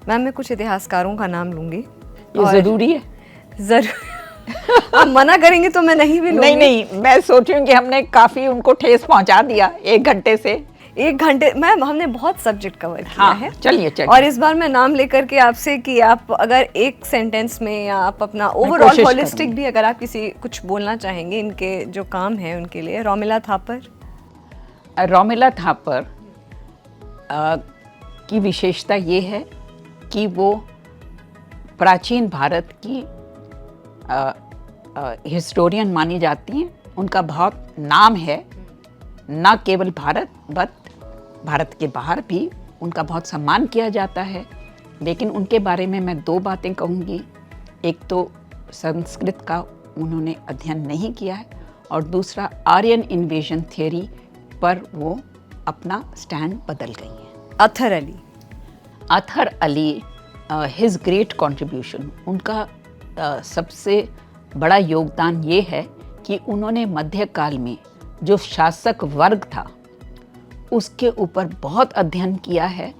Ma'am मैं कुछ इतिहासकारों का नाम लूंगी। ये जरूरी है? जरूर। आप मना करेंगे तो मैं नहीं भी लूंगी। नहीं, मैं सोच रही हूँ कि हमने काफी उनको ठेस पहुंचा दिया 1 घंटे से। 1 घंटे मैम हमने बहुत सब्जेक्ट कवर किया है। चलिए। और इस बार मैं नाम लेकर के आपसे कि आप अगर एक सेंटेंस में या आप अपना ओवरऑल होलिस्टिक भी अगर आप कुछ बोलना चाहेंगे इनके जो काम है उनके लिए। रोमिला थापर। रोमिला थापर की विशेषता ये है कि वो प्राचीन भारत की हिस्टोरियन मानी जाती हैं। उनका बहुत नाम है, न केवल भारत के बाहर भी उनका बहुत सम्मान किया जाता है। लेकिन उनके बारे में मैं 2 बातें कहूँगी। एक तो संस्कृत का उन्होंने अध्ययन नहीं किया है, और दूसरा आर्यन इन्वेजन थियोरी पर वो अपना स्टैंड बदल गई हैं। Athar Ali his great contribution, उनका सबसे बड़ा योगदान ये है कि उन्होंने मध्यकाल में जो शासक वर्ग था उसके ऊपर बहुत अध्ययन किया है,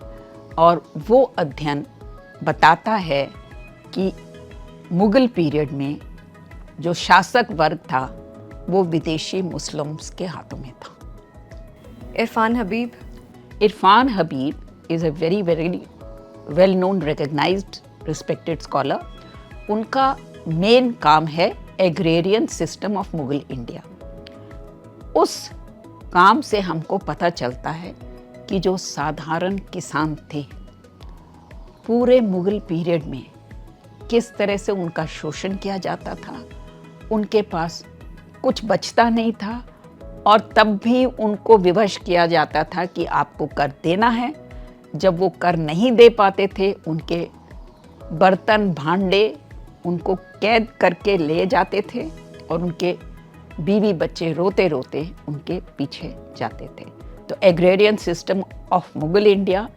और वो अध्ययन बताता है कि मुगल पीरियड में जो शासक वर्ग था वो विदेशी मुस्लिम्स के हाथों में था। Irfan Habib is a very well known, recognized, respected scholar. उनका मेन काम है agrarian system of Mughal India. उस काम से हमको पता चलता है कि जो साधारण किसान थे पूरे मुगल पीरियड में किस तरह से उनका शोषण किया जाता था। उनके पास कुछ बचता नहीं था, और तब भी उनको विवश किया जाता था कि आपको कर देना है। जब वो कर नहीं दे पाते थे, उनके बर्तन भांडे उनको कैद करके ले जाते थे, और उनके बीवी बच्चे रोते रोते उनके पीछे जाते थे। तो agrarian system of Mughal India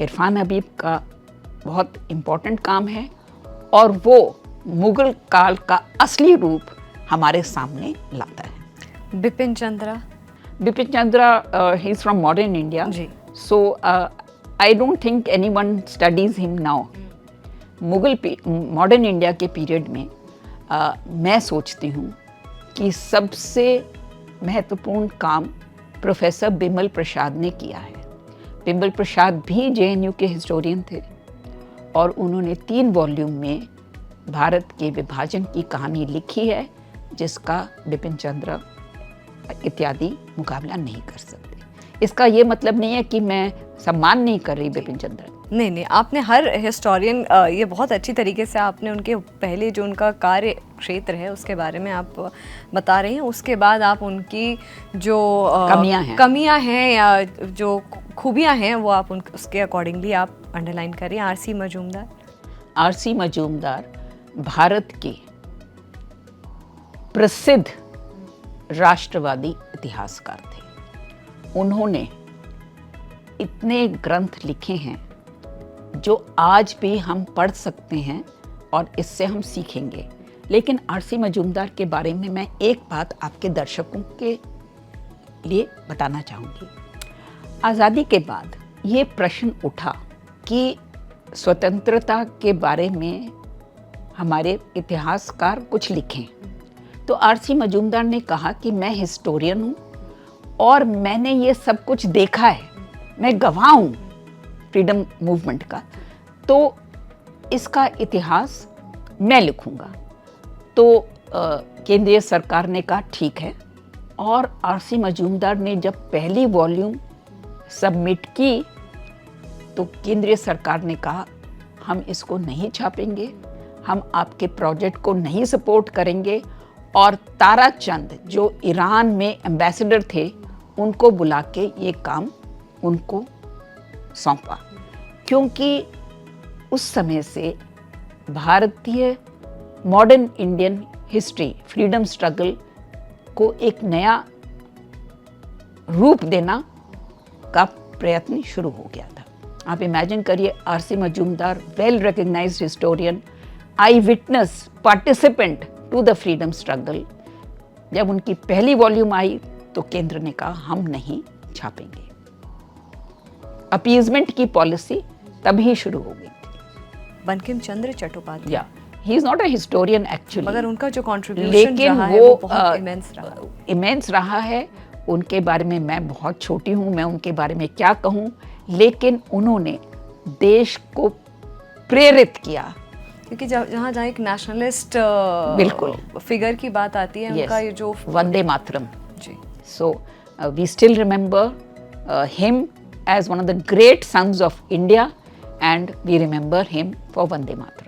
Irfan Habib का बहुत इम्पोर्टेंट काम है, और वो मुगल काल का असली रूप हमारे सामने लाता है। Bipin Chandra, he is from modern India, so I don't think anyone studies him now. Modern India के पीरियड में मैं सोचती हूँ कि सबसे महत्वपूर्ण काम प्रोफेसर बिमल प्रसाद ने किया है। बिमल प्रसाद भी JNU के हिस्टोरियन थे, और उन्होंने 3 वॉल्यूम में भारत के विभाजन की कहानी लिखी है, जिसका बिपिन चंद्र इत्यादि मुकाबला नहीं कर सकते। इसका ये मतलब नहीं है कि मैं सम्मान नहीं कर रही बिपिन चंद्र। नहीं, आपने हर हिस्टोरियन ये बहुत अच्छी तरीके से आपने उनके पहले जो उनका कार्य क्षेत्र है उसके बारे में आप बता रहे हैं। उसके बाद आप उनकी जो कमियां हैं या जो खूबियां हैं वो आप उसके अकॉर्डिंगली आप अंडरलाइन करें। आरसी मजूमदार भारत के प्रसिद्ध राष्ट्रवादी इतिहासकार थे। उन्होंने इतने ग्रंथ लिखे हैं जो आज भी हम पढ़ सकते हैं और इससे हम सीखेंगे। लेकिन आरसी मजूमदार के बारे में मैं एक बात आपके दर्शकों के लिए बताना चाहूँगी। आज़ादी के बाद ये प्रश्न उठा कि स्वतंत्रता के बारे में हमारे इतिहासकार कुछ लिखें। तो आरसी मजूमदार ने कहा कि मैं हिस्टोरियन हूँ और मैंने ये सब कुछ देखा है, मैं गवाह हूँ फ्रीडम मूवमेंट का, तो इसका इतिहास मैं लिखूँगा। तो केंद्रीय सरकार ने कहा ठीक है, और आरसी मजूमदार ने जब पहली वॉल्यूम सबमिट की तो केंद्रीय सरकार ने कहा हम इसको नहीं छापेंगे, हम आपके प्रोजेक्ट को नहीं सपोर्ट करेंगे, और ताराचंद जो ईरान में एम्बेसडर थे उनको बुला के ये काम उनको सौंपा। क्योंकि उस समय से भारतीय modern Indian history freedom struggle को एक नया रूप देना का प्रयत्न शुरू हो गया था। आप इमेजिन करिए, RC Majumdar well recognised historian, eye witness, participant to the freedom struggle, जब उनकी पहली वॉल्यूम आई तो केंद्र ने कहा हम नहीं छापेंगे। अपीजमेंट की पॉलिसी तभी शुरू हो गई थी। बंकिम चंद्र चट्टोपाध्याय, या he is not a historian actually, मगर उनका जो कंट्रीब्यूशन लेकिन रहा है वो बहुत इमेंस रहा। इमेंस रहा है। उनके बारे में मैं बहुत छोटी हूँ, मैं उनके बारे में क्या कहूँ, लेकिन उन्होंने देश को प्रेरित किया। क्योंकि जहाँ जहाँ एक नेशनलिस्ट बिल्कुल फिगर की बात आती है, उनका ये जो वंदे मातरम, जी, so we still remember him as one of the great sons of India and we remember him for Vande Mataram.